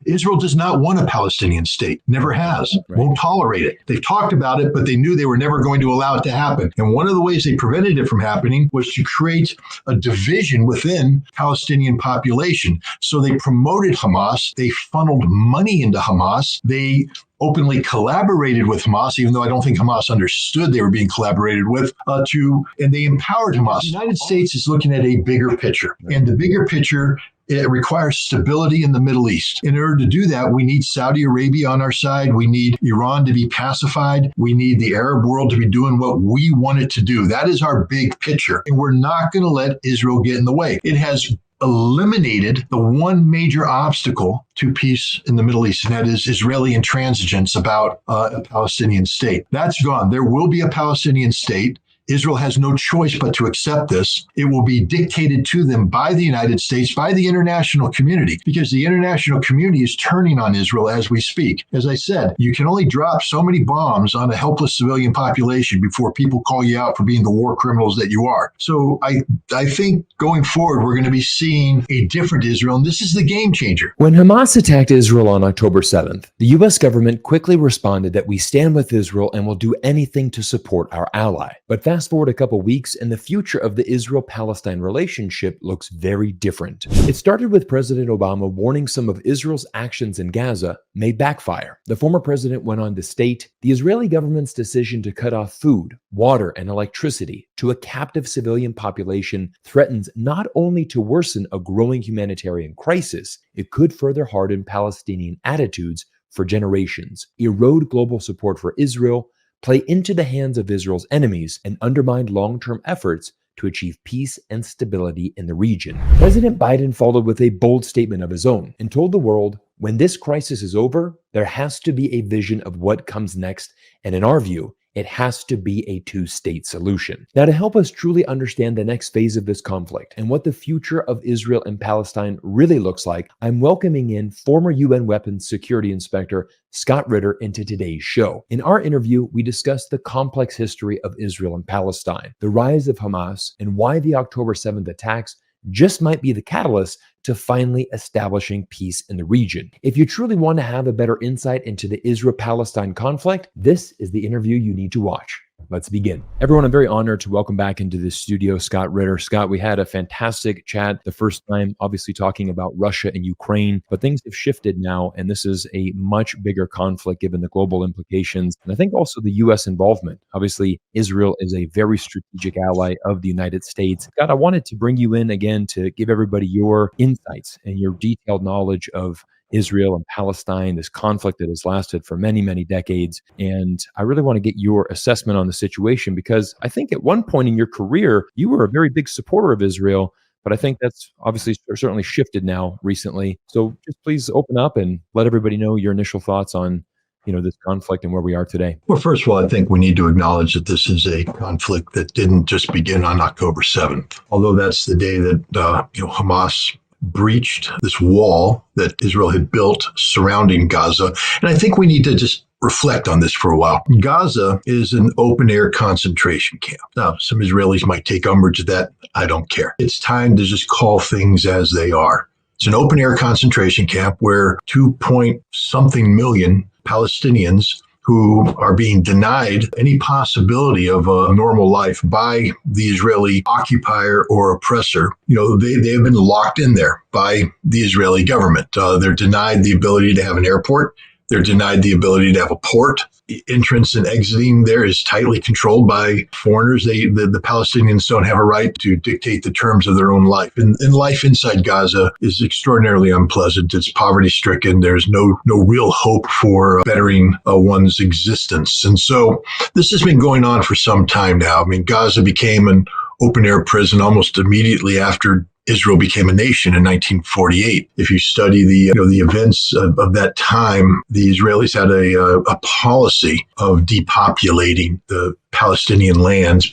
Israel does not want a Palestinian state, never has, won't tolerate it. They've talked about it, but they knew they were never going to allow it to happen. And one of the ways they prevented it from happening was to create a division within Palestinian population. So they promoted Hamas, they funneled money into Hamas, they openly collaborated with Hamas, even though I don't think Hamas understood they were being collaborated with, and they empowered Hamas. The United States is looking at a bigger picture, and the bigger picture, it requires stability in the Middle East. In order to do that, we need Saudi Arabia on our side. We need Iran to be pacified. We need the Arab world to be doing what we want it to do. That is our big picture. And we're not going to let Israel get in the way. It has eliminated the one major obstacle to peace in the Middle East, and that is Israeli intransigence about a Palestinian state. That's gone. There will be a Palestinian state. Israel has no choice but to accept this. It will be dictated to them by the United States, by the international community, because the international community is turning on Israel as we speak. As I said, you can only drop so many bombs on a helpless civilian population before people call you out for being the war criminals that you are. So I think going forward, we're going to be seeing a different Israel, and this is the game changer. When Hamas attacked Israel on October 7th, the U.S. government quickly responded that we stand with Israel and will do anything to support our ally. But fast forward a couple weeks, and the future of the Israel-Palestine relationship looks very different. It started with President Obama warning some of Israel's actions in Gaza may backfire. The former president went on to state, the Israeli government's decision to cut off food, water, and electricity to a captive civilian population threatens not only to worsen a growing humanitarian crisis, it could further harden Palestinian attitudes for generations, erode global support for Israel, play into the hands of Israel's enemies, and undermine long-term efforts to achieve peace and stability in the region. President Biden followed with a bold statement of his own and told the world, when this crisis is over, there has to be a vision of what comes next, and in our view, it has to be a two-state solution. Now, to help us truly understand the next phase of this conflict and what the future of Israel and Palestine really looks like, I'm welcoming in former UN Weapons Security Inspector Scott Ritter into today's show. In our interview, we discussed the complex history of Israel and Palestine, the rise of Hamas, and why the October 7th attacks just might be the catalyst to finally establishing peace in the region. If you truly want to have a better insight into the Israel-Palestine conflict, this is the interview you need to watch. Let's begin. Everyone, I'm very honored to welcome back into the studio Scott Ritter. Scott, we had a fantastic chat the first time, obviously talking about Russia and Ukraine, but things have shifted now, and this is a much bigger conflict given the global implications, and I think also the U.S. involvement. Obviously, Israel is a very strategic ally of the United States. Scott, I wanted to bring you in again to give everybody your insights and your detailed knowledge of Israel and Palestine, this conflict that has lasted for many, many decades. And I really want to get your assessment on the situation, because I think at one point in your career, you were a very big supporter of Israel, but I think that's obviously certainly shifted now recently. So just please open up and let everybody know your initial thoughts on this conflict and where we are today. Well, first of all, I think we need to acknowledge that this is a conflict that didn't just begin on October 7th, although that's the day that Hamas breached this wall that Israel had built surrounding Gaza. And I think we need to just reflect on this for a while. Gaza is an open-air concentration camp. Now, some Israelis might take umbrage at that. I don't care. It's time to just call things as they are. It's an open-air concentration camp where 2-point-something million Palestinians who are being denied any possibility of a normal life by the Israeli occupier or oppressor. They have been locked in there by the Israeli government. They're denied the ability to have an airport. They're denied the ability to have a port. Entrance and exiting there is tightly controlled by foreigners. The Palestinians don't have a right to dictate the terms of their own life. And life inside Gaza is extraordinarily unpleasant. It's poverty-stricken. There's no real hope for bettering one's existence. And so this has been going on for some time now. I mean, Gaza became an open-air prison almost immediately after Israel became a nation in 1948. If you study the events of that time, the Israelis had a policy of depopulating the Palestinian lands,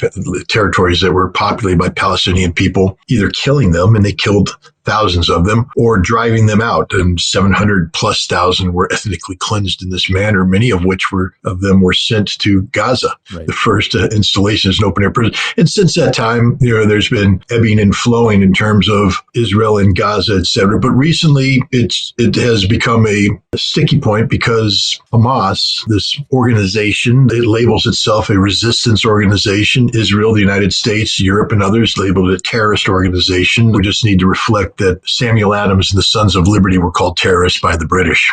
territories that were populated by Palestinian people, either killing them, and they killed thousands of them, or driving them out. And 700,000+ were ethnically cleansed in this manner, many of which were sent to Gaza, right. The first installation as an open air prison. And since that time, there's been ebbing and flowing in terms of Israel and Gaza, et cetera. But recently, it has become a sticky point because Hamas, this organization, it labels itself a resistance organization. Israel, the United States, Europe, and others labeled it a terrorist organization. We just need to reflect that Samuel Adams and the Sons of Liberty were called terrorists by the British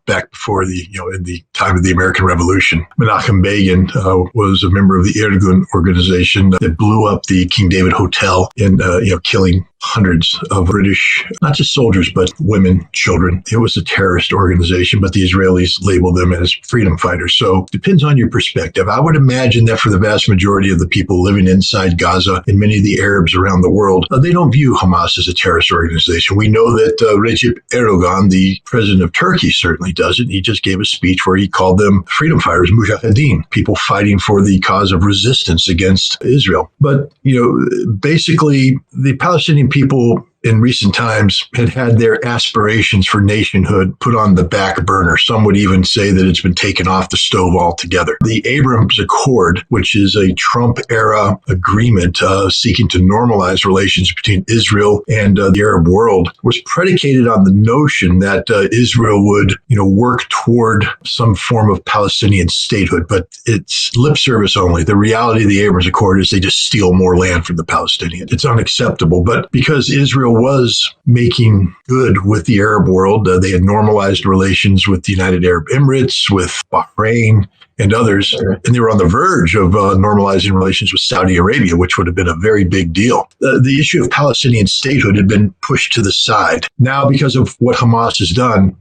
back before in the time of the American Revolution. Menachem Begin was a member of the Irgun organization that blew up the King David Hotel and killing hundreds of British, not just soldiers, but women, children. It was a terrorist organization, but the Israelis labeled them as freedom fighters. So it depends on your perspective. I would imagine that for the vast majority of the people living inside Gaza and many of the Arabs around the world, they don't view Hamas as a terrorist organization. We know that Recep Erdogan, the president of Turkey, certainly doesn't. He just gave a speech where he called them freedom fighters, mujahideen, people fighting for the cause of resistance against Israel. But, basically, the Palestinian people in recent times had their aspirations for nationhood put on the back burner. Some would even say that it's been taken off the stove altogether. The Abrams Accord, which is a Trump-era agreement seeking to normalize relations between Israel and the Arab world, was predicated on the notion that Israel would, work toward some form of Palestinian statehood, but it's lip service only. The reality of the Abrams Accord is they just steal more land from the Palestinians. It's unacceptable, but because Israel was making good with the Arab world. They had normalized relations with the United Arab Emirates, with Bahrain, and others, and they were on the verge of normalizing relations with Saudi Arabia, which would have been a very big deal. The issue of Palestinian statehood had been pushed to the side. Now, because of what Hamas has done,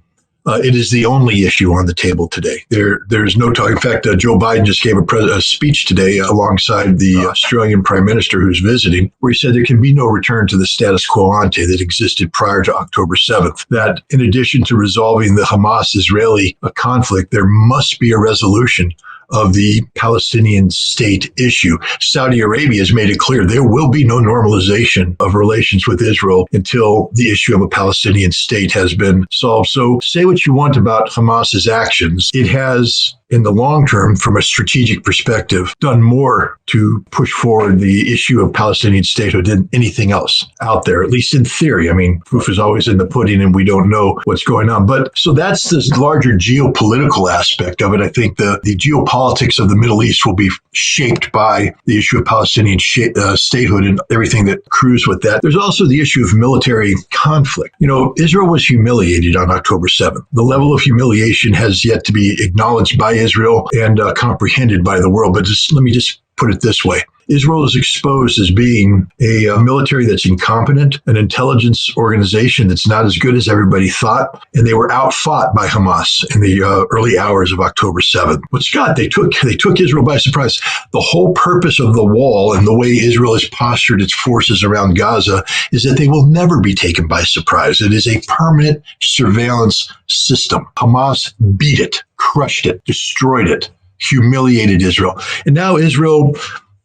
it is the only issue on the table today. There's no talk. In fact, Joe Biden just gave a speech today alongside the Australian Prime Minister who's visiting, where he said there can be no return to the status quo ante that existed prior to October 7th. That in addition to resolving the Hamas-Israeli conflict, there must be a resolution of the Palestinian state issue. Saudi Arabia has made it clear there will be no normalization of relations with Israel until the issue of a Palestinian state has been solved. So say what you want about Hamas's actions. It has, in the long term, from a strategic perspective, done more to push forward the issue of Palestinian statehood than anything else out there, at least in theory. I mean, proof is always in the pudding and we don't know what's going on. But so that's this larger geopolitical aspect of it. I think the geopolitics of the Middle East will be shaped by the issue of Palestinian statehood and everything that accrues with that. There's also the issue of military conflict. Israel was humiliated on October 7th. The level of humiliation has yet to be acknowledged by Israel and comprehended by the world. But let me put it this way. Israel is exposed as being a military that's incompetent, an intelligence organization that's not as good as everybody thought, and they were outfought by Hamas in the early hours of October 7th. But Scott, they took Israel by surprise. The whole purpose of the wall and the way Israel has postured its forces around Gaza is that they will never be taken by surprise. It is a permanent surveillance system. Hamas beat it, crushed it, destroyed it, humiliated Israel. And now Israel,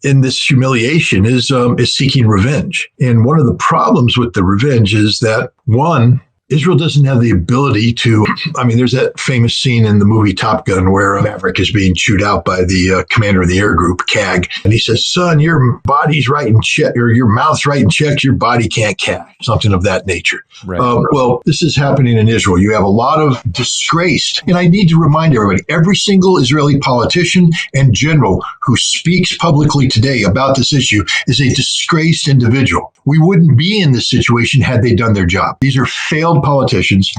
in this humiliation, is seeking revenge. And one of the problems with the revenge is that, one, Israel doesn't have the ability to, there's that famous scene in the movie Top Gun where Maverick is being chewed out by the commander of the air group, CAG. And he says, son, your body's writing check, or your mouth's writing checks, your body can't cash, something of that nature. Right. Well, this is happening in Israel. You have a lot of disgraced, and I need to remind everybody, every single Israeli politician and general who speaks publicly today about this issue is a disgraced individual. We wouldn't be in this situation had they done their job. These are failed politicians,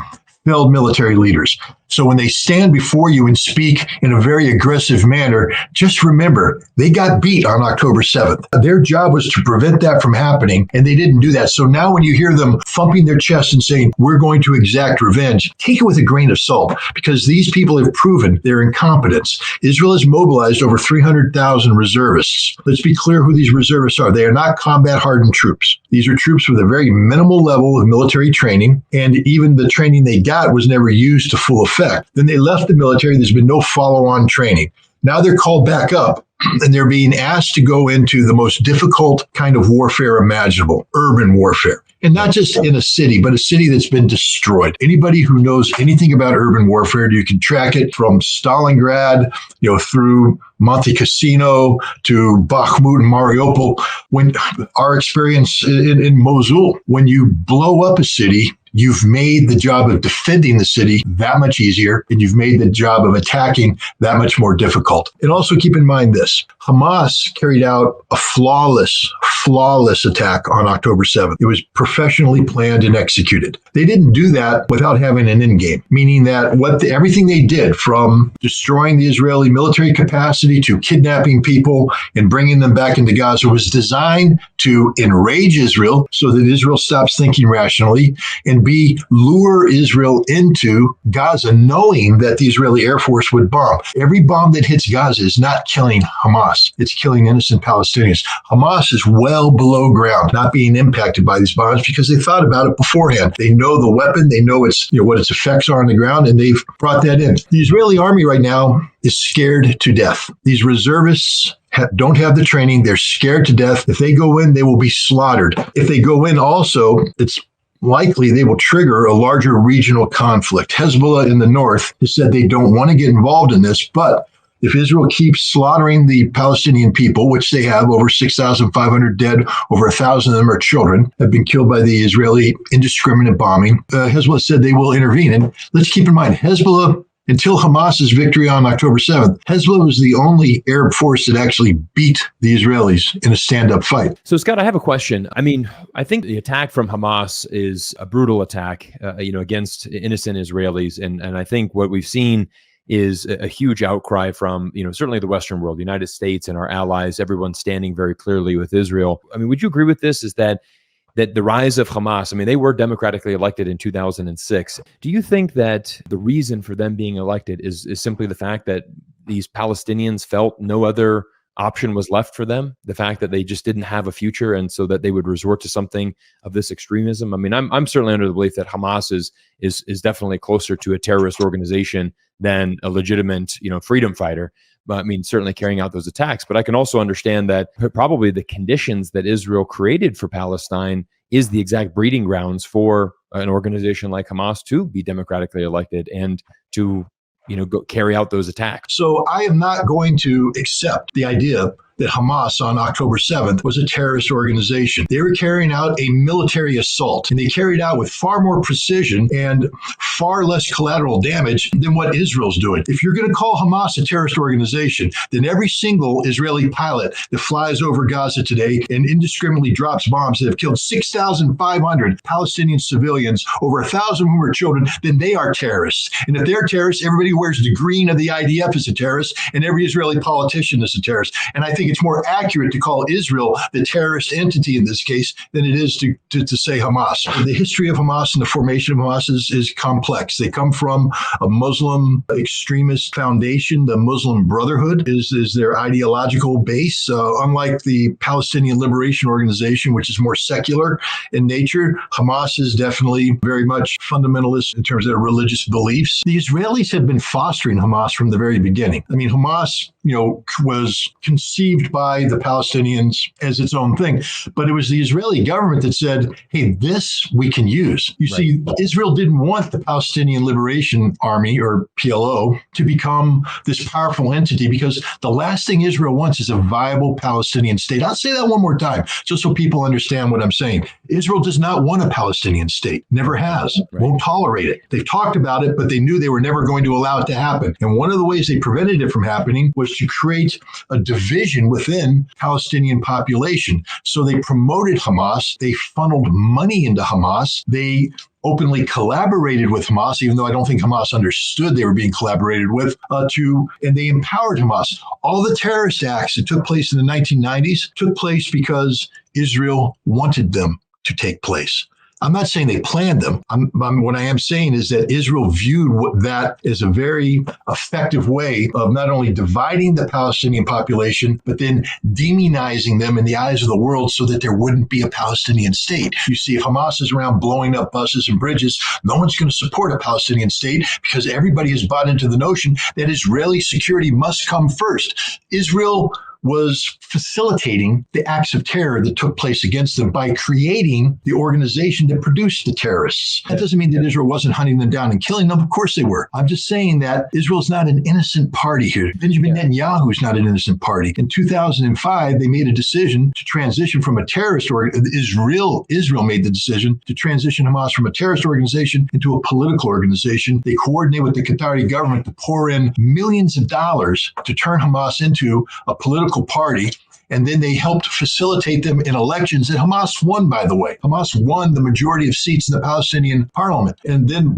failed military leaders. So when they stand before you and speak in a very aggressive manner, just remember, they got beat on October 7th. Their job was to prevent that from happening, and they didn't do that. So now when you hear them thumping their chest and saying, we're going to exact revenge, take it with a grain of salt, because these people have proven their incompetence. Israel has mobilized over 300,000 reservists. Let's be clear who these reservists are. They are not combat-hardened troops. These are troops with a very minimal level of military training, and even the training they got was never used to full effect. Then they left the military. There's been no follow-on training. Now they're called back up. And they're being asked to go into the most difficult kind of warfare imaginable, urban warfare. And not just in a city, but a city that's been destroyed. Anybody who knows anything about urban warfare, you can track it from Stalingrad, through Monte Cassino to Bakhmut and Mariupol. When our experience in Mosul, when you blow up a city, you've made the job of defending the city that much easier, and you've made the job of attacking that much more difficult. And also keep in mind this, Hamas carried out a flawless attack on October 7th. It was professionally planned and executed. They didn't do that without having an end game, meaning that everything they did, from destroying the Israeli military capacity to kidnapping people and bringing them back into Gaza, was designed to enrage Israel so that Israel stops thinking rationally, and lure Israel into Gaza, knowing that the Israeli Air Force would bomb. Every bomb that hits Gaza is not killing Hamas. It's killing innocent Palestinians. Hamas is well below ground, not being impacted by these bombs because they thought about it beforehand. They know the weapon. They know what its effects are on the ground, and they've brought that in. The Israeli army right now is scared to death. These reservists don't have the training. They're scared to death. If they go in, they will be slaughtered. If they go in also, it's likely they will trigger a larger regional conflict. Hezbollah in the north has said they don't want to get involved in this, but if Israel keeps slaughtering the Palestinian people, which they have, over 6,500 dead, over 1,000 of them are children, have been killed by the Israeli indiscriminate bombing, Hezbollah said they will intervene. And let's keep in mind, Hezbollah, until Hamas's victory on October 7th, Hezbollah was the only Arab force that actually beat the Israelis in a stand-up fight. So, Scott, I have a question. I mean, I think the attack from Hamas is a brutal attack, against innocent Israelis. And I think what we've seen is a huge outcry from, certainly the Western world, the United States and our allies, everyone standing very clearly with Israel. I mean, would you agree with this? Is that the rise of Hamas, I mean, they were democratically elected in 2006. Do you think that the reason for them being elected is simply the fact that these Palestinians felt no other option was left for them? The fact that they just didn't have a future, and so that they would resort to something of this extremism? I mean, I'm certainly under the belief that Hamas is definitely closer to a terrorist organization than a legitimate, freedom fighter. But I mean, certainly carrying out those attacks. But I can also understand that probably the conditions that Israel created for Palestine is the exact breeding grounds for an organization like Hamas to be democratically elected and to, go carry out those attacks. So I am not going to accept the idea that Hamas on October 7th was a terrorist organization. They were carrying out a military assault, and they carried out with far more precision and far less collateral damage than what Israel's doing. If you're going to call Hamas a terrorist organization, then every single Israeli pilot that flies over Gaza today and indiscriminately drops bombs that have killed 6,500 Palestinian civilians, over 1,000 who are children, then they are terrorists. And if they're terrorists, everybody who wears the green of the IDF is a terrorist, and every Israeli politician is a terrorist. And I think it's more accurate to call Israel the terrorist entity in this case than it is to say Hamas. The history of Hamas and the formation of Hamas is complex. They come from a Muslim extremist foundation. The Muslim Brotherhood is their ideological base. Unlike the Palestinian Liberation Organization, which is more secular in nature, Hamas is definitely very much fundamentalist in terms of their religious beliefs. The Israelis have been fostering Hamas from the very beginning. I mean, Hamas, was conceived by the Palestinians as its own thing. But it was the Israeli government that said, hey, this we can use. You see, Israel didn't want the Palestinian Liberation Army, or PLO, to become this powerful entity, because the last thing Israel wants is a viable Palestinian state. I'll say that one more time, just so people understand what I'm saying. Israel does not want a Palestinian state. Never has. Won't tolerate it. They've talked about it, but they knew they were never going to allow it to happen. And one of the ways they prevented it from happening was to create a division within Palestinian population. So they promoted Hamas. They funneled money into Hamas. They openly collaborated with Hamas, even though I don't think Hamas understood they were being collaborated with, and they empowered Hamas. All the terrorist acts that took place in the 1990s took place because Israel wanted them to take place. I'm not saying they planned them. What I am saying is that Israel viewed that as a very effective way of not only dividing the Palestinian population, but then demonizing them in the eyes of the world so that there wouldn't be a Palestinian state. You see, if Hamas is around blowing up buses and bridges, no one's going to support a Palestinian state because everybody has bought into the notion that Israeli security must come first. Israel was facilitating the acts of terror that took place against them by creating the organization that produced the terrorists. That doesn't mean that Israel wasn't hunting them down and killing them. Of course they were. I'm just saying that Israel's not an innocent party here. Benjamin Netanyahu is not an innocent party. In 2005, they made a decision to transition from a terrorist organization. Israel made the decision to transition Hamas from a terrorist organization into a political organization. They coordinated with the Qatari government to pour in millions of dollars to turn Hamas into a political party, and then they helped facilitate them in elections that Hamas won, by the way. Hamas won the majority of seats in the Palestinian parliament. And then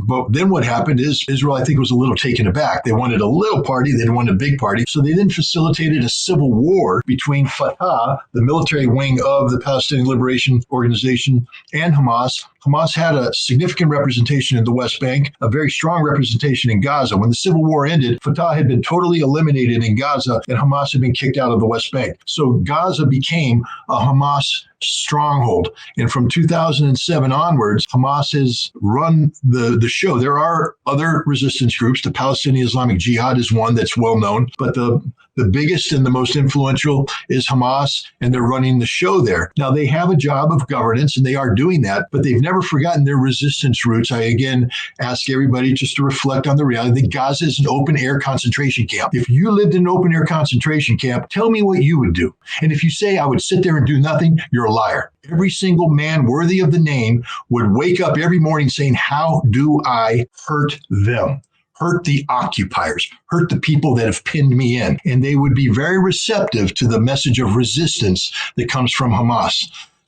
what happened is Israel, I think, was a little taken aback. They wanted a little party. They didn't want a big party. So they then facilitated a civil war between Fatah, the military wing of the Palestinian Liberation Organization, and Hamas. Hamas had a significant representation in the West Bank, a very strong representation in Gaza. When the civil war ended, Fatah had been totally eliminated in Gaza, and Hamas had been kicked out of the West Bank. So Gaza became a Hamas stronghold. And from 2007 onwards, Hamas has run the show. There are other resistance groups. The Palestinian Islamic Jihad is one that's well known, but the biggest and the most influential is Hamas, and they're running the show there. Now, they have a job of governance, and they are doing that, but they've never forgotten their resistance roots. I, again, ask everybody just to reflect on the reality that Gaza is an open-air concentration camp. If you lived in an open-air concentration camp, tell me what you would do. And if you say I would sit there and do nothing, you're a liar. Every single man worthy of the name would wake up every morning saying, how do I hurt them? Hurt the occupiers, hurt the people that have pinned me in. And they would be very receptive to the message of resistance that comes from Hamas.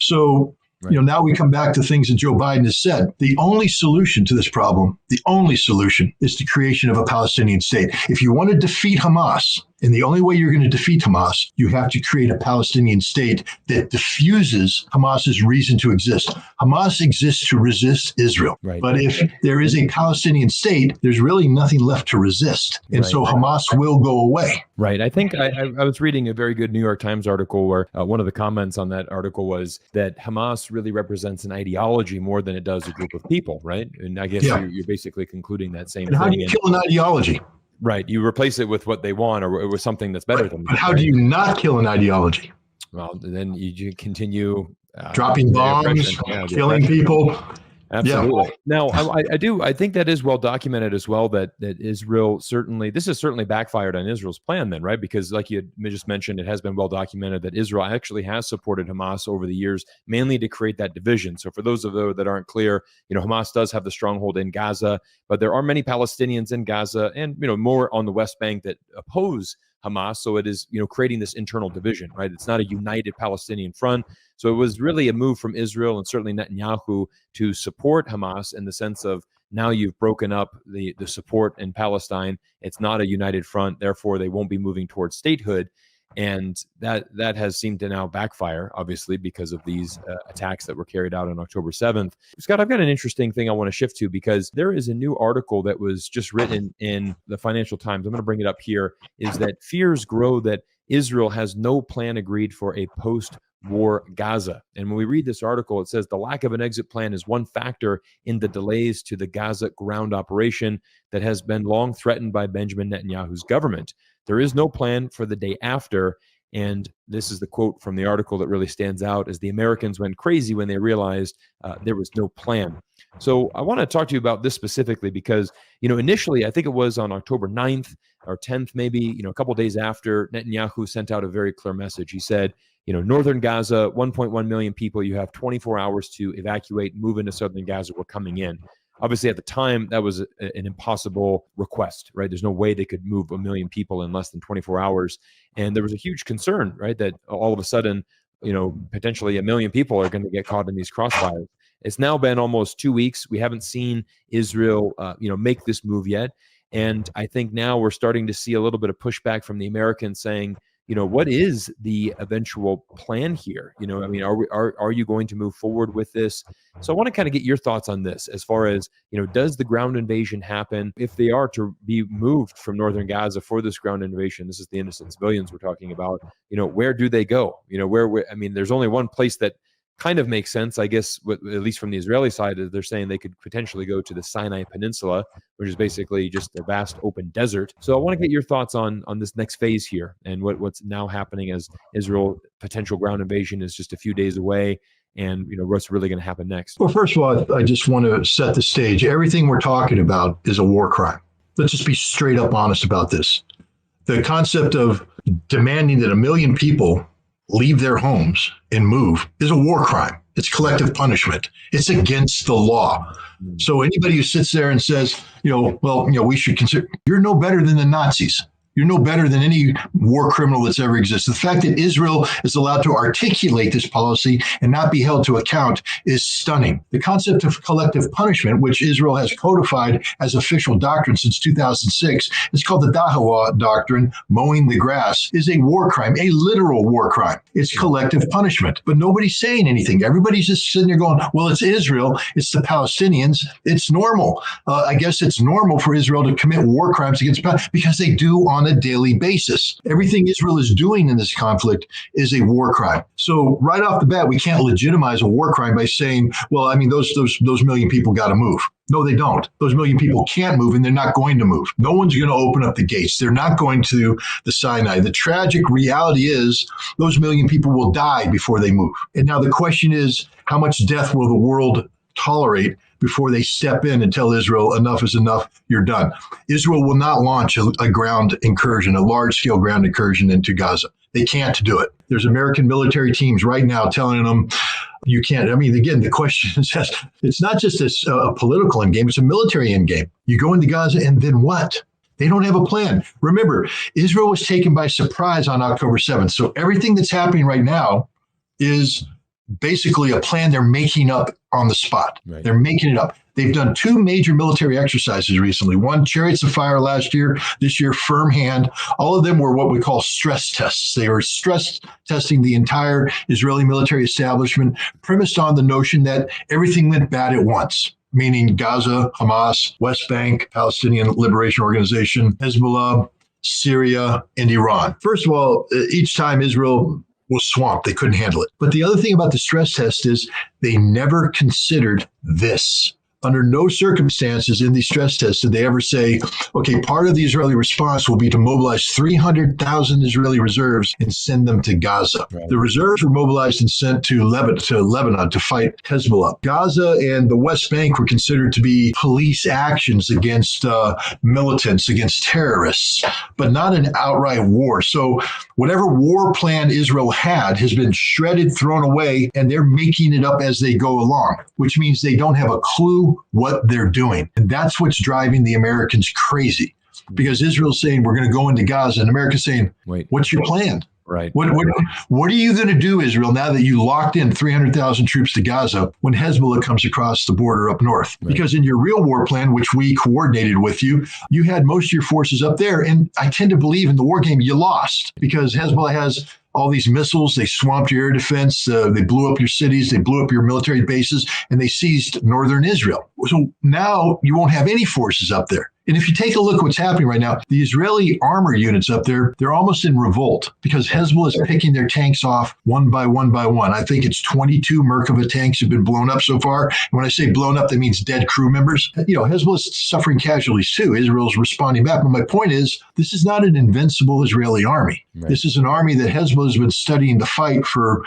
So, now we come back to things that Joe Biden has said. The only solution to this problem, the only solution is the creation of a Palestinian state. If you want to defeat Hamas, and the only way you're going to defeat Hamas, you have to create a Palestinian state that diffuses Hamas's reason to exist. Hamas exists to resist Israel. Right. But if there is a Palestinian state, there's really nothing left to resist. And so Hamas will go away. Right. I think I was reading a very good New York Times article where one of the comments on that article was that Hamas really represents an ideology more than it does a group of people, right? And I guess you're basically concluding that same thing. How do you kill an ideology? Right. You replace it with what they want or with something that's better than that. But how do you not kill an ideology? Well, then you continue dropping bombs, killing people. Absolutely. Yeah. Now, I think that is well documented as well, that Israel this has certainly backfired on Israel's plan then, right? Because like you just mentioned, it has been well documented that Israel actually has supported Hamas over the years, mainly to create that division. So for those of you that aren't clear, Hamas does have the stronghold in Gaza, but there are many Palestinians in Gaza and, more on the West Bank that oppose Hamas. So it is, creating this internal division, right? It's not a united Palestinian front. So it was really a move from Israel and certainly Netanyahu to support Hamas in the sense of now you've broken up the support in Palestine. It's not a united front. Therefore, they won't be moving towards statehood. And that has seemed to now backfire, obviously, because of these attacks that were carried out on October 7th. Scott, I've got an interesting thing I want to shift to because there is a new article that was just written in the Financial Times. I'm going to bring it up here, is that fears grow that Israel has no plan agreed for a post-war Gaza. And when we read this article, it says the lack of an exit plan is one factor in the delays to the Gaza ground operation that has been long threatened by Benjamin Netanyahu's government. There is no plan for the day after. And this is the quote from the article that really stands out, as the Americans went crazy when they realized there was no plan. So I want to talk to you about this specifically because, initially, I think it was on October 9th or 10th, maybe, a couple days after, Netanyahu sent out a very clear message. He said, northern Gaza, 1.1 million people, you have 24 hours to evacuate, move into southern Gaza. We're coming in. Obviously, at the time, that was an impossible request, right? There's no way they could move 1 million people in less than 24 hours. And there was a huge concern, right, that all of a sudden, potentially 1 million people are going to get caught in these crossfires. It's now been almost 2 weeks. We haven't seen Israel, make this move yet. And I think now we're starting to see a little bit of pushback from the Americans saying, what is the eventual plan here? I mean, are you going to move forward with this? So I want to kind of get your thoughts on this as far as, does the ground invasion happen? If they are to be moved from northern Gaza for this ground invasion, this is the innocent civilians we're talking about, where do they go? I mean, there's only one place that kind of makes sense, I guess, at least from the Israeli side. They're saying they could potentially go to the Sinai Peninsula, which is basically just a vast open desert. So I want to get your thoughts on this next phase here and what's now happening as Israel potential ground invasion is just a few days away, and what's really going to happen next. Well, first of all, I just want to set the stage. Everything we're talking about is a war crime. Let's just be straight up honest about this. The concept of demanding that 1 million people leave their homes and move is a war crime. It's collective punishment. It's against the law. So anybody who sits there and says, we should consider, you're no better than the Nazis. You're no better than any war criminal that's ever existed. The fact that Israel is allowed to articulate this policy and not be held to account is stunning. The concept of collective punishment, which Israel has codified as official doctrine since 2006, is called the Dahawa doctrine, mowing the grass, is a war crime, a literal war crime. It's collective punishment. But nobody's saying anything. Everybody's just sitting there going, well, it's Israel, it's the Palestinians, it's normal. I guess it's normal for Israel to commit war crimes against Palestinians because they do on a daily basis. Everything Israel is doing in this conflict is a war crime. So right off the bat, we can't legitimize a war crime by saying, well, I mean, those 1 million people got to move. No, they don't. Those 1 million people can't move, and they're not going to move. No one's going to open up the gates. They're not going to the Sinai. The tragic reality is those 1 million people will die before they move. And now the question is, how much death will the world tolerate before they step in and tell Israel, enough is enough, you're done? Israel will not launch a ground incursion, a large-scale ground incursion into Gaza. They can't do it. There's American military teams right now telling them, you can't. I mean, again, the question is, it's not just a political end game, it's a military end game. You go into Gaza and then what? They don't have a plan. Remember, Israel was taken by surprise on October 7th. So everything that's happening right now is basically a plan they're making up on the spot. Right. They're making it up. They've done 2 major military exercises recently. One, Chariots of Fire last year, this year, Firm Hand. All of them were what we call stress tests. They were stress testing the entire Israeli military establishment, premised on the notion that everything went bad at once, meaning Gaza, Hamas, West Bank, Palestinian Liberation Organization, Hezbollah, Syria, and Iran. First of all, each time Israel was swamped. They couldn't handle it. But the other thing about the stress test is they never considered this. Under no circumstances in these stress tests did they ever say, okay, part of the Israeli response will be to mobilize 300,000 Israeli reserves and send them to Gaza. Right. The reserves were mobilized and sent to Lebanon to fight Hezbollah. Gaza and the West Bank were considered to be police actions against militants, against terrorists, but not an outright war. So whatever war plan Israel had has been shredded, thrown away, and they're making it up as they go along, which means they don't have a clue what they're doing. And that's what's driving the Americans crazy, because Israel's saying we're going to go into Gaza, and America's saying, wait, what's your plan? Right. What are you going to do, Israel, now that you locked in 300,000 troops to Gaza when Hezbollah comes across the border up north? Right. Because in your real war plan, which we coordinated with you, you had most of your forces up there. And I tend to believe in the war game, you lost, because Hezbollah has all these missiles. They swamped your air defense. They blew up your cities. They blew up your military bases, and they seized northern Israel. So now you won't have any forces up there. And if you take a look at what's happening right now, the Israeli armor units up there, they're almost in revolt because Hezbollah is picking their tanks off one by one by one. I think it's 22 Merkava tanks have been blown up so far. And when I say blown up, that means dead crew members. Hezbollah is suffering casualties too. Israel's responding back. But my point is, this is not an invincible Israeli army. Right. This is an army that Hezbollah has been studying the fight for,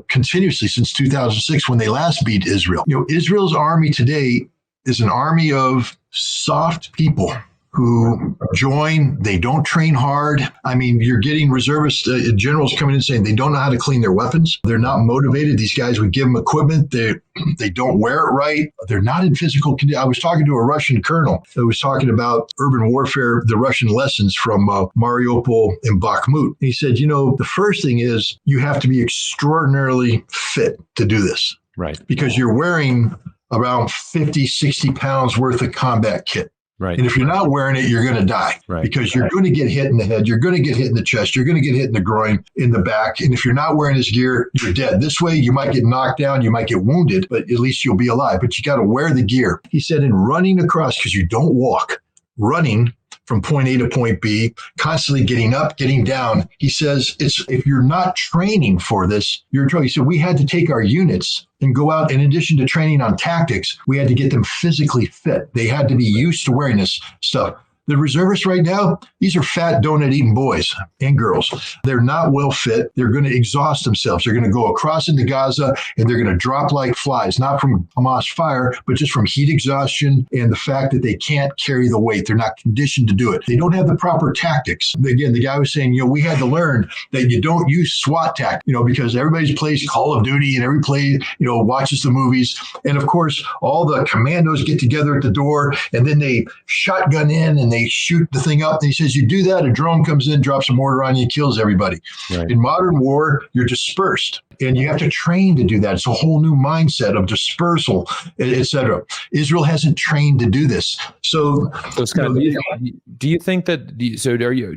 continuously since 2006 when they last beat Israel. Israel's army today is an army of soft people who join. They don't train hard. I mean, you're getting reservist generals coming in saying they don't know how to clean their weapons. They're not motivated. These guys would give them equipment. They don't wear it right. They're not in physical condition. I was talking to a Russian colonel who was talking about urban warfare, the Russian lessons from Mariupol and Bakhmut. He said, the first thing is you have to be extraordinarily fit to do this. Right. Because you're wearing around 50, 60 pounds worth of combat kit. Right. And if you're not wearing it, you're going to die because you're going to get hit in the head. You're going to get hit in the chest. You're going to get hit in the groin, in the back. And if you're not wearing this gear, you're dead. This way, you might get knocked down. You might get wounded, but at least you'll be alive. But you got to wear the gear. He said in running across, because you don't walk, running from point A to point B, constantly getting up, getting down. He says, if you're not training for this, you're in trouble. He said, we had to take our units and go out. In addition to training on tactics, we had to get them physically fit. They had to be used to wearing this stuff. The reservists right now, these are fat donut-eating boys and girls. They're not well fit. They're going to exhaust themselves. They're going to go across into Gaza, and they're going to drop like flies, not from Hamas fire, but just from heat exhaustion and the fact that they can't carry the weight. They're not conditioned to do it. They don't have the proper tactics. Again, the guy was saying, we had to learn that you don't use SWAT tactics, because everybody plays Call of Duty and every play, watches the movies. And of course, all the commandos get together at the door, and then they shotgun in and they shoot the thing up. And he says, you do that, a drone comes in, drops a mortar on you, kills everybody. Right. In modern war, you're dispersed, and you have to train to do that. It's a whole new mindset of dispersal, et cetera. Israel hasn't trained to do this. So Scott, do you think that? Do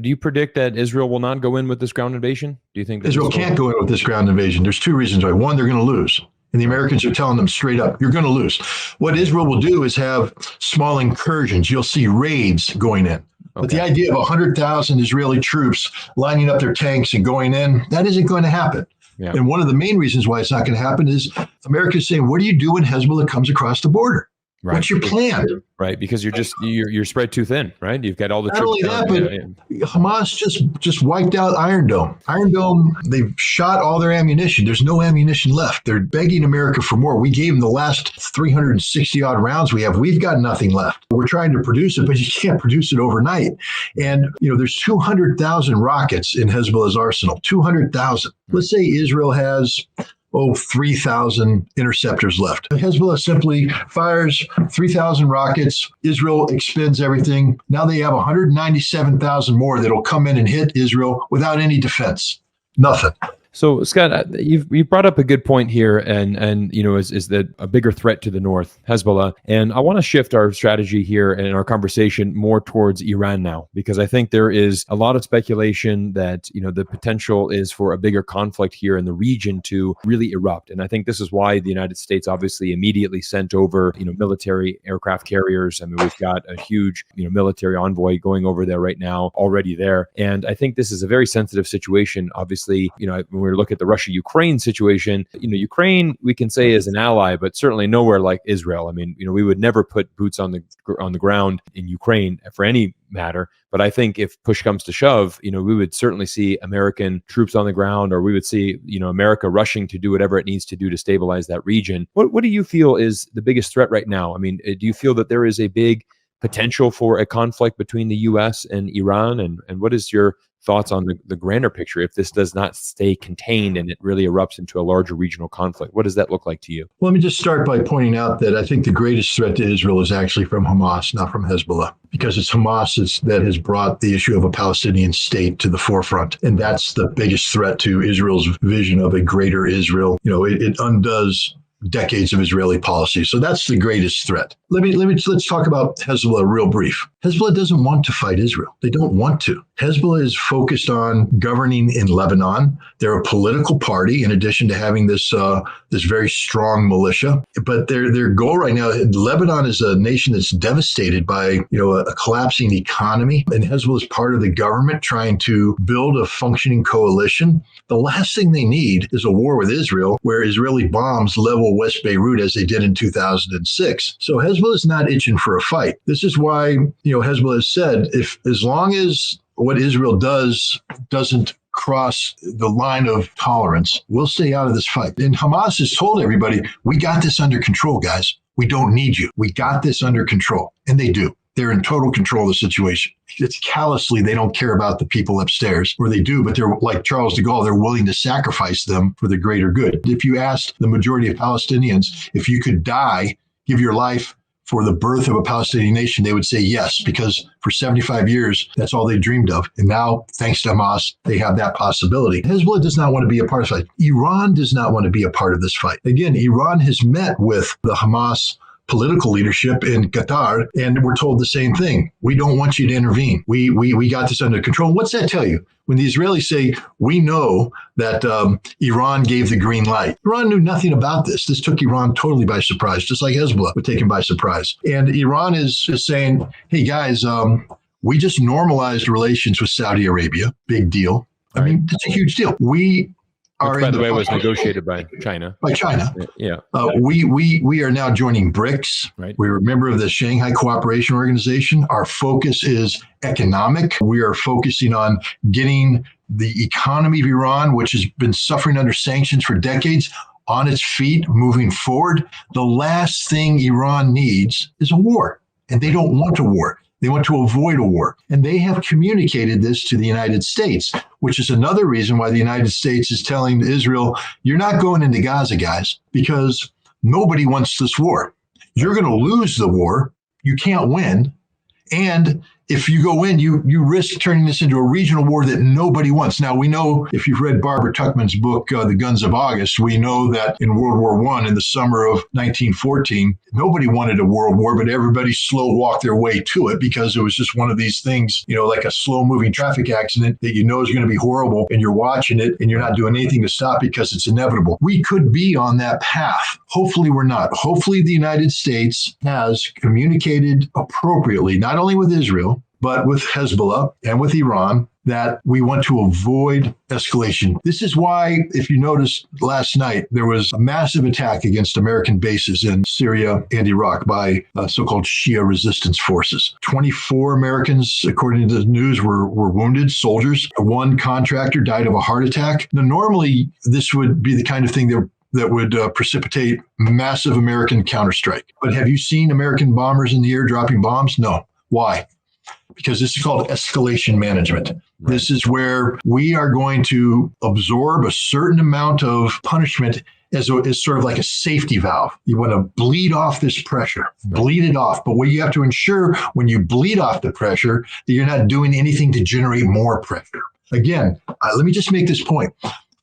you predict that Israel will not go in with this ground invasion? Do you think that Israel can't go in with this ground invasion? There's two reasons why. One, they're going to lose. And the Americans are telling them straight up, you're going to lose. What Israel will do is have small incursions. You'll see raids going in. Okay. But the idea of 100,000 Israeli troops lining up their tanks and going in, that isn't going to happen. Yeah. And one of the main reasons why it's not going to happen is America's saying, what do you do when Hezbollah comes across the border? Right. What's your plan? Right, because you're spread too thin, right? You've got all the troops. Not only that, but Hamas just wiped out Iron Dome. Iron Dome, they've shot all their ammunition. There's no ammunition left. They're begging America for more. We gave them the last 360 odd rounds we have. We've got nothing left. We're trying to produce it, but you can't produce it overnight. And there's 200,000 rockets in Hezbollah's arsenal. 200,000. Let's say Israel has 3,000 interceptors left. Hezbollah simply fires 3,000 rockets. Israel expends everything. Now they have 197,000 more that'll come in and hit Israel without any defense. Nothing. So, Scott, you've brought up a good point here, and is that a bigger threat to the north, Hezbollah? And I want to shift our strategy here and our conversation more towards Iran now, because I think there is a lot of speculation that the potential is for a bigger conflict here in the region to really erupt. And I think this is why the United States obviously immediately sent over military aircraft carriers. I mean, we've got a huge military envoy going over there right now, already there. And I think this is a very sensitive situation. Obviously, when we look at the Russia-Ukraine situation, Ukraine, we can say is an ally, but certainly nowhere like Israel. I mean, we would never put boots on the ground in Ukraine for any matter. But I think if push comes to shove, we would certainly see American troops on the ground, or we would see, America rushing to do whatever it needs to do to stabilize that region. What do you feel is the biggest threat right now? I mean, do you feel that there is a big potential for a conflict between the U.S. and Iran? And what is your thoughts on the grander picture if this does not stay contained and it really erupts into a larger regional conflict? What does that look like to you? Well, let me just start by pointing out that I think the greatest threat to Israel is actually from Hamas, not from Hezbollah, because it's Hamas that has brought the issue of a Palestinian state to the forefront. And that's the biggest threat to Israel's vision of a greater Israel. It undoes decades of Israeli policy. So that's the greatest threat. Let's talk about Hezbollah real brief. Hezbollah doesn't want to fight Israel. They don't want to. Hezbollah is focused on governing in Lebanon. They're a political party in addition to having this very strong militia. But their goal right now, Lebanon is a nation that's devastated by a collapsing economy, and Hezbollah is part of the government trying to build a functioning coalition. The last thing they need is a war with Israel where Israeli bombs level West Beirut as they did in 2006. So Hezbollah is not itching for a fight. This is why Hezbollah has said, as long as what Israel doesn't cross the line of tolerance, we'll stay out of this fight. And Hamas has told everybody, we got this under control, guys. We don't need you. We got this under control. And they do. They're in total control of the situation. It's callously, they don't care about the people upstairs, or they do, but they're like Charles de Gaulle, they're willing to sacrifice them for the greater good. If you asked the majority of Palestinians, if you could die, give your life for the birth of a Palestinian nation, they would say yes, because for 75 years, that's all they dreamed of. And now, thanks to Hamas, they have that possibility. Hezbollah does not want to be a part of the fight. Iran does not want to be a part of this fight. Again, Iran has met with the Hamas political leadership in Qatar, and we're told the same thing. We don't want you to intervene. We got this under control. What's that tell you? When the Israelis say, we know that Iran gave the green light. Iran knew nothing about this. This took Iran totally by surprise, just like Hezbollah were taken by surprise. And Iran is just saying, hey, guys, we just normalized relations with Saudi Arabia. Big deal. I mean, it's a huge deal. We are, by the way, was negotiated by China. By China. Yeah. We are now joining BRICS. Right. We're a member of the Shanghai Cooperation Organization. Our focus is economic. We are focusing on getting the economy of Iran, which has been suffering under sanctions for decades, on its feet, moving forward. The last thing Iran needs is a war, and they don't want a war. They want to avoid a war. And they have communicated this to the United States, which is another reason why the United States is telling Israel, you're not going into Gaza, guys, because nobody wants this war. You're going to lose the war. You can't win. And if you go in, you risk turning this into a regional war that nobody wants. Now, we know, if you've read Barbara Tuchman's book, The Guns of August, we know that in World War I, in the summer of 1914, nobody wanted a world war, but everybody slow walked their way to it because it was just one of these things, like a slow-moving traffic accident that you know is going to be horrible, and you're watching it, and you're not doing anything to stop because it's inevitable. We could be on that path. Hopefully, we're not. Hopefully, the United States has communicated appropriately, not only with Israel, but with Hezbollah and with Iran, that we want to avoid escalation. This is why, if you noticed last night, there was a massive attack against American bases in Syria and Iraq by so-called Shia resistance forces. 24 Americans, according to the news, were wounded, soldiers. One contractor died of a heart attack. Now, normally, this would be the kind of thing that would precipitate massive American counterstrike. But have you seen American bombers in the air dropping bombs? No. Why? Because this is called escalation management. Right. This is where we are going to absorb a certain amount of punishment as sort of like a safety valve. You want to bleed off this pressure, bleed it off. But what you have to ensure when you bleed off the pressure, that you're not doing anything to generate more pressure. Again, let me just make this point.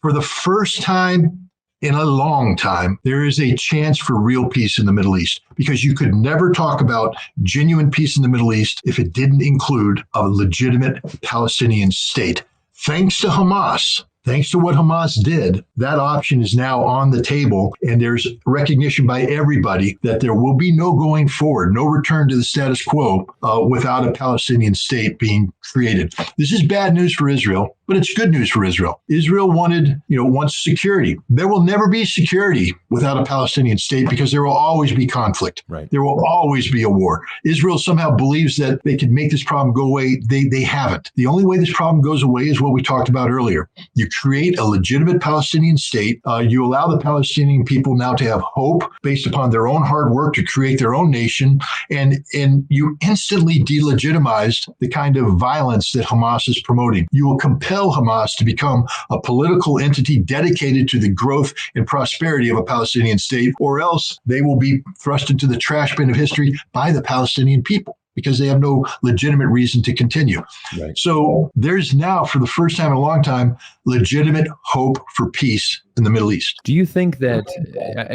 For the first time in a long time, there is a chance for real peace in the Middle East, because you could never talk about genuine peace in the Middle East if it didn't include a legitimate Palestinian state. Thanks to Hamas, thanks to what Hamas did, that option is now on the table, and there's recognition by everybody that there will be no going forward, no return to the status quo without a Palestinian state being created. This is bad news for Israel, but it's good news for Israel. Israel wants security. There will never be security without a Palestinian state, because there will always be conflict. Right. There will always be a war. Israel somehow believes that they can make this problem go away. They haven't. The only way this problem goes away is what we talked about earlier. You create a legitimate Palestinian state. You allow the Palestinian people now to have hope based upon their own hard work to create their own nation. And you instantly delegitimized the kind of violence that Hamas is promoting. You will compel Hamas to become a political entity dedicated to the growth and prosperity of a Palestinian state, or else they will be thrust into the trash bin of history by the Palestinian people, because they have no legitimate reason to continue. Right. So there's now, for the first time in a long time, legitimate hope for peace in the Middle East. Do you think that,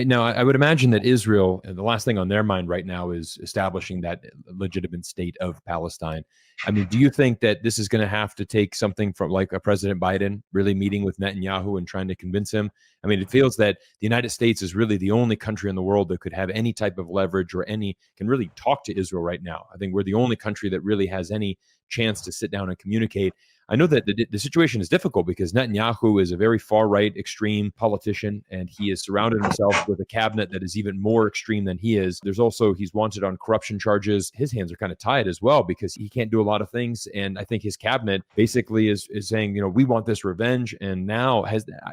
now I would imagine that Israel, the last thing on their mind right now is establishing that legitimate state of Palestine. I mean, do you think that this is going to have to take something from like a President Biden really meeting with Netanyahu and trying to convince him? I mean, it feels that the United States is really the only country in the world that could have any type of leverage or can really talk to Israel right now. I think we're the only country that really has any chance to sit down and communicate. I know that the situation is difficult because Netanyahu is a very far-right extreme politician, and he has surrounded himself with a cabinet that is even more extreme than he is. There's also, he's wanted on corruption charges. His hands are kind of tied as well because he can't do a lot of things. And I think his cabinet basically is saying, we want this revenge. And now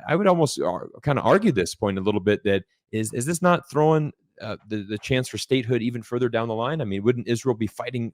I would almost kind of argue this point a little bit, that is this not throwing the chance for statehood even further down the line? I mean, wouldn't Israel be fighting,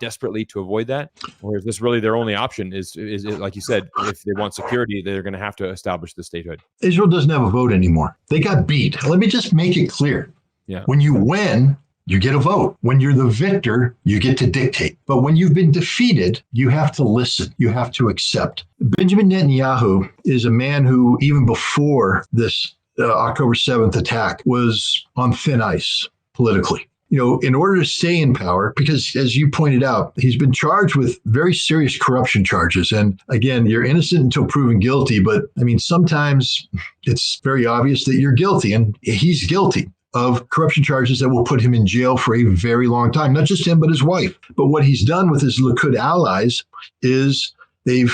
desperately to avoid that? Or is this really their only option? Is it, like you said, if they want security, they're going to have to establish the statehood? Israel doesn't have a vote anymore. They got beat. Let me just make it clear. Yeah. When you win, you get a vote. When you're the victor, you get to dictate. But when you've been defeated, you have to listen. You have to accept. Benjamin Netanyahu is a man who, even before this October 7th attack, was on thin ice politically. in order to stay in power, because as you pointed out, he's been charged with very serious corruption charges. And again, you're innocent until proven guilty. But I mean, sometimes it's very obvious that you're guilty, and he's guilty of corruption charges that will put him in jail for a very long time. Not just him, but his wife. But what he's done with his Likud allies is he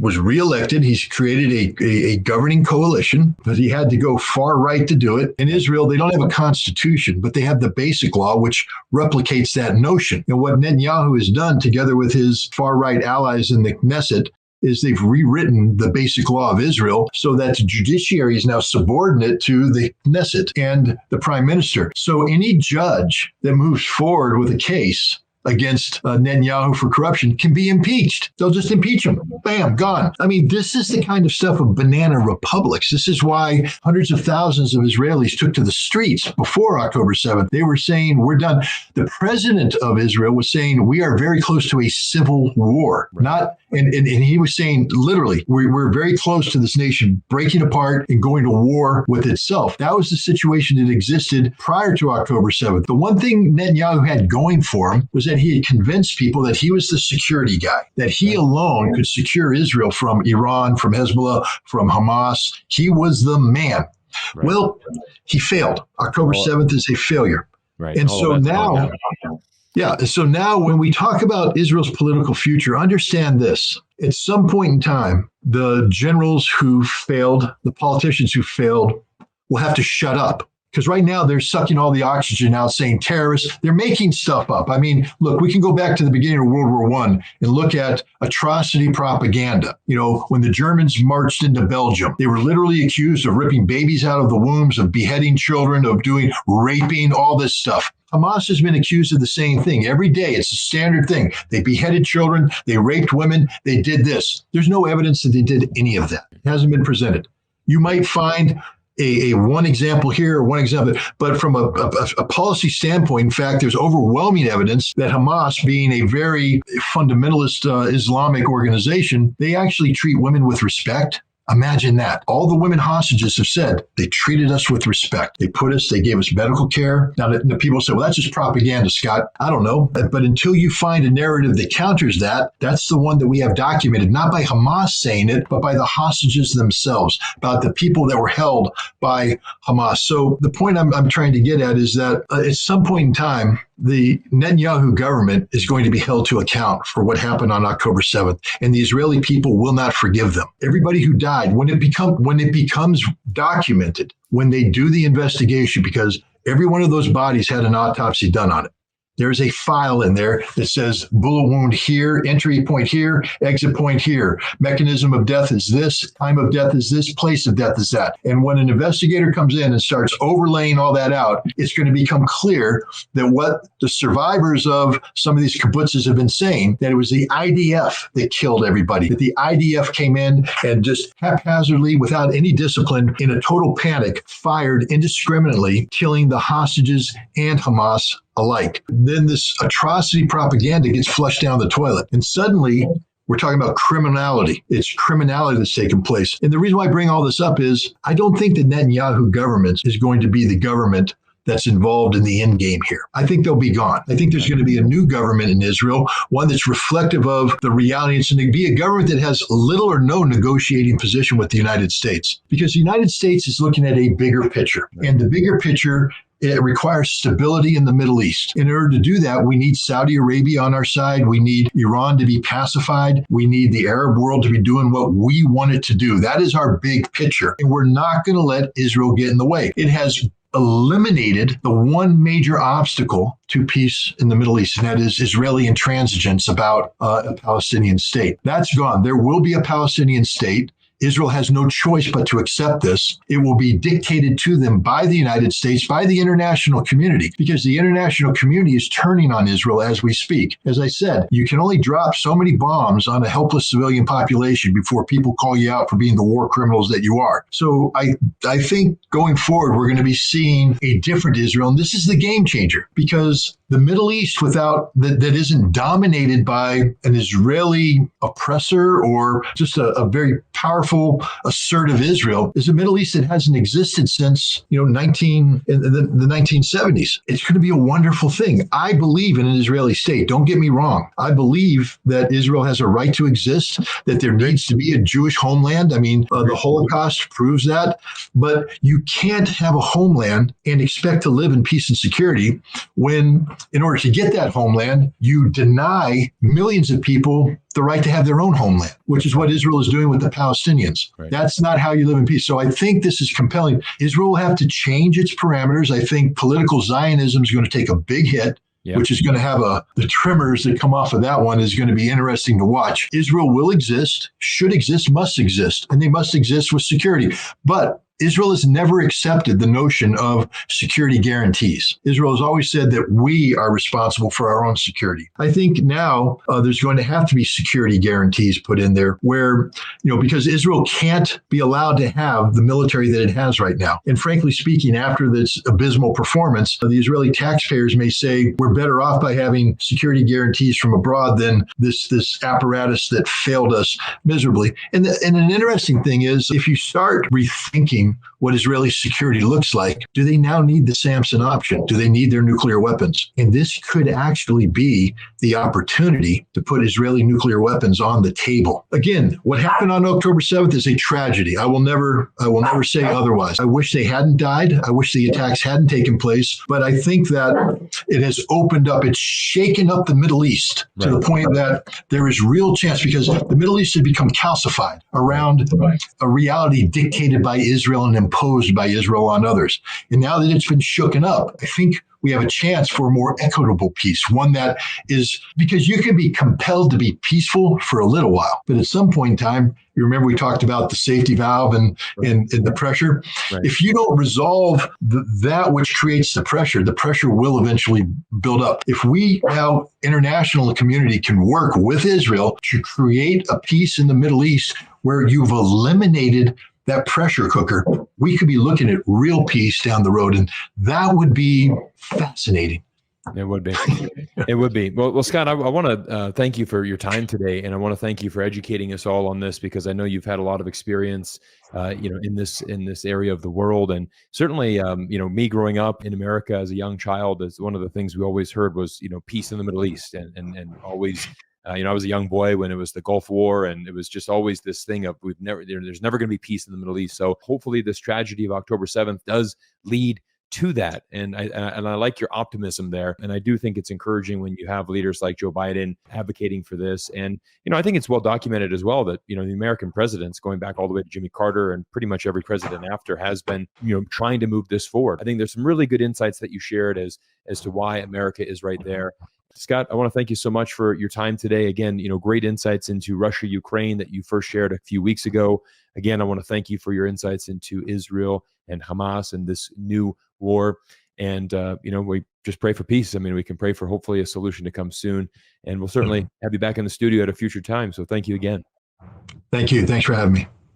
was reelected. He's created a governing coalition, but he had to go far right to do it. In Israel, they don't have a constitution, but they have the basic law, which replicates that notion. And what Netanyahu has done together with his far right allies in the Knesset is they've rewritten the basic law of Israel so that the judiciary is now subordinate to the Knesset and the prime minister. So any judge that moves forward with a case against Netanyahu for corruption can be impeached. They'll just impeach him. Bam, gone. I mean, this is the kind of stuff of banana republics. This is why hundreds of thousands of Israelis took to the streets before October 7th. They were saying, we're done. The president of Israel was saying, we are very close to a civil war. And he was saying, literally, we're very close to this nation breaking apart and going to war with itself. That was the situation that existed prior to October 7th. The one thing Netanyahu had going for him was that he had convinced people that he was the security guy, that he alone could secure Israel from Iran, from Hezbollah, from Hamas. He was the man. Right. Well, he failed. October 7th is a failure. Right. And so now... Yeah. So now when we talk about Israel's political future, understand this. At some point in time, the generals who failed, the politicians who failed, will have to shut up. Because right now they're sucking all the oxygen out, saying terrorists. They're making stuff up. I mean, look, we can go back to the beginning of World War I and look at atrocity propaganda. When the Germans marched into Belgium, they were literally accused of ripping babies out of the wombs, of beheading children, of doing raping, all this stuff. Hamas has been accused of the same thing. Every day, it's a standard thing. They beheaded children. They raped women. They did this. There's no evidence that they did any of that. It hasn't been presented. You might find a one example here or one example, but from a policy standpoint, in fact, there's overwhelming evidence that Hamas, being a very fundamentalist Islamic organization, they actually treat women with respect. Imagine that. All the women hostages have said they treated us with respect. They gave us medical care. Now, the people say, well, that's just propaganda, Scott. I don't know. But until you find a narrative that counters that, that's the one that we have documented, not by Hamas saying it, but by the hostages themselves, about the people that were held by Hamas. So the point I'm trying to get at is that at some point in time, the Netanyahu government is going to be held to account for what happened on October 7th, and the Israeli people will not forgive them. Everybody who died, when it becomes documented, when they do the investigation, because every one of those bodies had an autopsy done on it. There's a file in there that says bullet wound here, entry point here, exit point here. Mechanism of death is this, time of death is this, place of death is that. And when an investigator comes in and starts overlaying all that out, it's going to become clear that what the survivors of some of these kibbutzes have been saying, that it was the IDF that killed everybody, that the IDF came in and just haphazardly, without any discipline, in a total panic, fired indiscriminately, killing the hostages and Hamas alike. Then this atrocity propaganda gets flushed down the toilet. And suddenly we're talking about criminality. It's criminality that's taken place. And the reason why I bring all this up is I don't think the Netanyahu government is going to be the government that's involved in the end game here. I think they'll be gone. I think there's going to be a new government in Israel, one that's reflective of the reality. It's going to be a government that has little or no negotiating position with the United States, because the United States is looking at a bigger picture. And the bigger picture, it requires stability in the Middle East. In order to do that, we need Saudi Arabia on our side. We need Iran to be pacified. We need the Arab world to be doing what we want it to do. That is our big picture. And we're not going to let Israel get in the way. It has eliminated the one major obstacle to peace in the Middle East, and that is Israeli intransigence about a Palestinian state. That's gone. There will be a Palestinian state. Israel has no choice but to accept this. It will be dictated to them by the United States, by the international community, because the international community is turning on Israel as we speak. As I said, you can only drop so many bombs on a helpless civilian population before people call you out for being the war criminals that you are. So I think going forward, we're going to be seeing a different Israel. And this is the game changer, because the Middle East without that isn't dominated by an Israeli oppressor or just a very powerful, assertive Israel is a Middle East that hasn't existed since the 1970s. It's going to be a wonderful thing. I believe in an Israeli state. Don't get me wrong. I believe that Israel has a right to exist, that there needs to be a Jewish homeland. I mean, the Holocaust proves that. But you can't have a homeland and expect to live in peace and security when, in order to get that homeland, you deny millions of people the right to have their own homeland, which is what Israel is doing with the Palestinians. Right. That's not how you live in peace. So I think this is compelling. Israel will have to change its parameters. I think political Zionism is going to take a big hit. Yep. Which is going to have the tremors that come off of that one is going to be interesting to watch. Israel will exist, should exist, must exist, and they must exist with security. But Israel has never accepted the notion of security guarantees. Israel has always said that we are responsible for our own security. I think now there's going to have to be security guarantees put in there where, because Israel can't be allowed to have the military that it has right now. And frankly speaking, after this abysmal performance, the Israeli taxpayers may say we're better off by having security guarantees from abroad than this apparatus that failed us miserably. And an interesting thing is, if you start rethinking what Israeli security looks like, do they now need the Samson option? Do they need their nuclear weapons? And this could actually be the opportunity to put Israeli nuclear weapons on the table. Again, what happened on October 7th is a tragedy. I will never say otherwise. I wish they hadn't died. I wish the attacks hadn't taken place. But I think that it has opened up, it's shaken up the Middle East to the point that there is real chance, because the Middle East has become calcified around a reality dictated by Israel and imposed by Israel on others. And now that it's been shooken up, I think we have a chance for a more equitable peace, one that is, because you can be compelled to be peaceful for a little while, but at some point in time, you remember we talked about the safety valve and the pressure. Right. If you don't resolve that which creates the pressure will eventually build up. If we now, international community, can work with Israel to create a peace in the Middle East where you've eliminated that pressure cooker, we could be looking at real peace down the road. And that would be fascinating. It would be. It would be. Well, Scott, I want to thank you for your time today, and I want to thank you for educating us all on this, because I know you've had a lot of experience, in this area of the world, and certainly, me growing up in America as a young child, is one of the things we always heard was, peace in the Middle East, and always. I was a young boy when it was the Gulf War, and it was just always this thing of there's never going to be peace in the Middle East. So hopefully, this tragedy of October 7th does lead to that. And I like your optimism there. And I do think it's encouraging when you have leaders like Joe Biden advocating for this. And, I think it's well documented as well that, the American presidents, going back all the way to Jimmy Carter and pretty much every president after, has been, trying to move this forward. I think there's some really good insights that you shared as to why America is right there. Scott, I want to thank you so much for your time today. Again, great insights into Russia, Ukraine that you first shared a few weeks ago. Again, I want to thank you for your insights into Israel and Hamas and this new war. And, we just pray for peace. I mean, we can pray for hopefully a solution to come soon. And we'll certainly have you back in the studio at a future time. So thank you again. Thank you. Thanks for having me.